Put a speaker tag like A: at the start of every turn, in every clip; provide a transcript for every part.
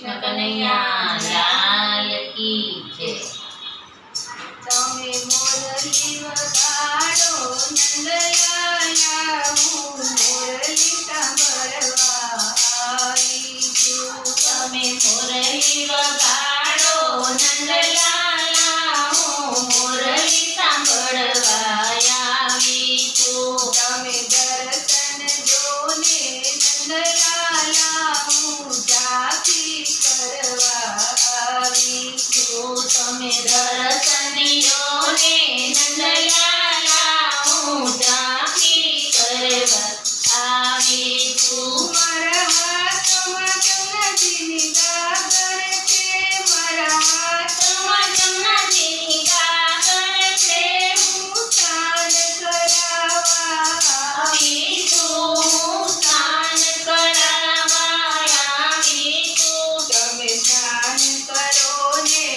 A: કૃષ્ણ કનૈયા લાલ કી જય।
B: તમે મોરલી વગાડો નંદલાલા, હું મોરલી સાંભળવા આવી છું।
A: તમે મોરલી વગાડો નંદલાલા, હું મોરલી સાંભળવા આવી છું।
B: તમે દર્શન જોને નંદલાલા, હું ઝાંખી કરવા આવી છું।
A: તમે દર્શન જોને નંદલાલા, હું ઝાંખી કરવા આવી છું।
B: મારા હાથમાં જમનાજીની ગાગર છે, મારા હાથમાં
A: જમનાજીની ગાગર છે,
B: હું સ્નાન કરાવવા
A: આવી છું। હું સ્નાન કરાવવા આવી છું।
B: તમે સ્નાન કરો ને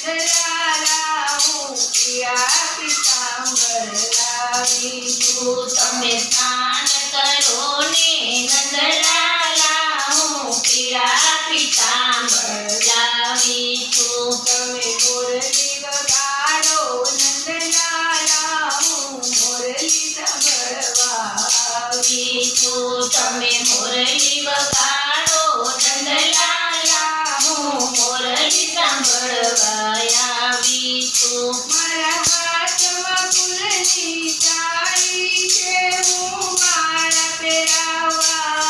B: નંદલાલા, હું પિયા પીતાંબર લાવી છું।
A: તમે સ્નાન કરો ને નંદલાલા, હું પીળા પીતાંબર લાવી છું।
B: તમે મોરલી વગાડો નંદલાલા, હું મોરલી સાંભળવા આવી છું।
A: તમે મોરલી વગાડો નંદલાલા, હું મોરલી સાંભળવા આવી છું।
B: મારા હાથમાં ફૂલની થાળી છે, હું માળા પહેરાવવા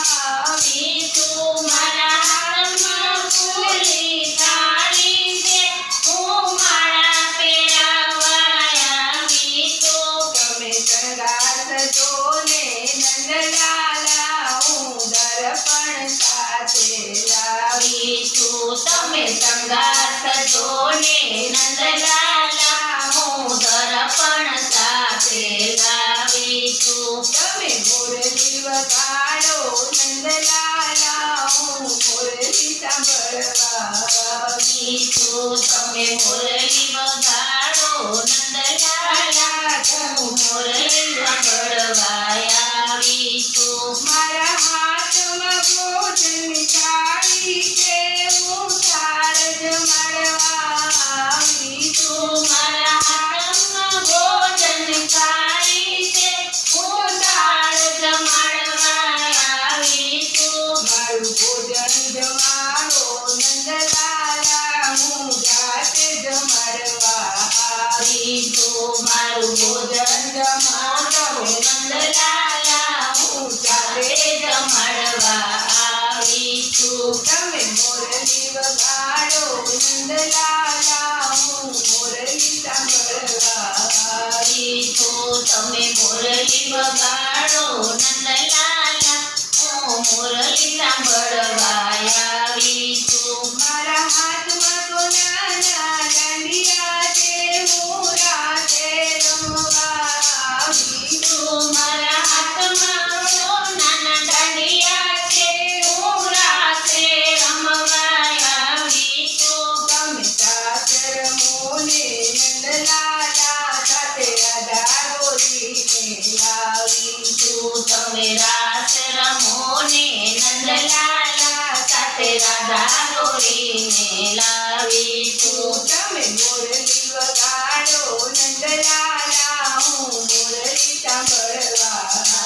B: આવી
A: છું। મારા હાથમાં ફૂલની થાળી છે, હું માળા પહેરાવવા આવી છું।
B: તમે શણગાર સજોને નંદલાલા, હું દર્પણ સાથે લાવી
A: છું। તમે શણગાર સજોને નંદલાલા, હું દર્પણ સાથે લાવી છું।
B: તમે મોરલી વગાડો નંદલાલા, હું મોરલી સાંભળવા આવી
A: છું। તમે મોરલી વગાડો નંદલાલા, હું મોરલી સાંભળવા આવી છું।
B: મારા હાથમાં ભોજનની થાળી છે, હું થાળ જમાડવા આવી છું।
A: મારા હાથમાં ભોજન થાળી છે, હું થાળ જમાડવા આવી છું।
B: મારું ભોજન જમાડો નંદલાલા, હું જાતે જમાડવા આવી છું।
A: મારું ભોજન જમાડો નંદલાલા, હું જાતે જમાડવા આવી છું।
B: તમે મોરલી વગાડો નંદલાલા, હું મોરલી સાંભળવા આવી
A: છું। તમે મોરલી વગાડો નંદલાલા, હું મોરલી સાંભળવા આવી છું।
B: મારા હાથમાં સોનાના દાંડિયા છે, હું રાતે રમવા આવી છું।
A: મારા હાથમાં સોનાના દાંડિયા છે, હું રાતે રમવા આવી છું।
B: તમે સાસર મોને નંદલાલા, સાથે રાધા ગોરીને લાવી છું।
A: તમે રાસ રમો ને નંદલાલા, સાથે રાધા ગોરીને લાવી છું।
B: તમે મોરલી વગાડો નંદલાલા, હું મોરલી સાંભળવા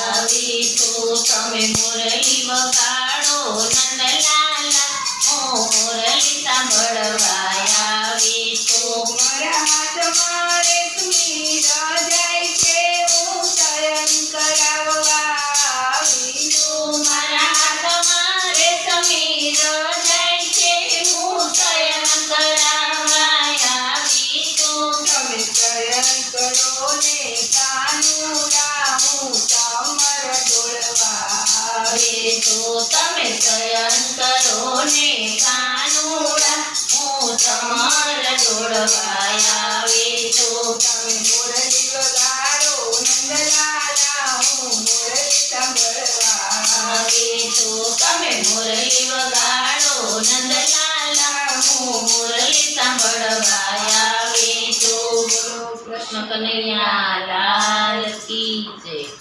A: આવી છું। તમે મોરલી વગાડો નંદલાલા, હું મોરલી સાંભળવા આવી છું।
B: મારા હાથમાં રેશમી રજાઈ છે, હું શયન કરાવવા આવી છું।
A: મારા હાથમાં રેશમી રજાઈ છે, હું શયન કરાવવા આવી છું।
B: તમે શયન કરો ને કાનુડા, હું કમર ડોળવા આવી છું।
A: તમે શયન કરો ને કાનુડા, હું ચમર દોડવા આવી છું।
B: તમે મોરલી વગાડો નંદલાલા, હું મોરલી સાંભળવા
A: આવી છું। તમે મોરલી વગાડો નંદલાલા, હું મોરલી સાંભળવા આવી છું। કૃષ્ણ કનૈયા લાલ કી જય।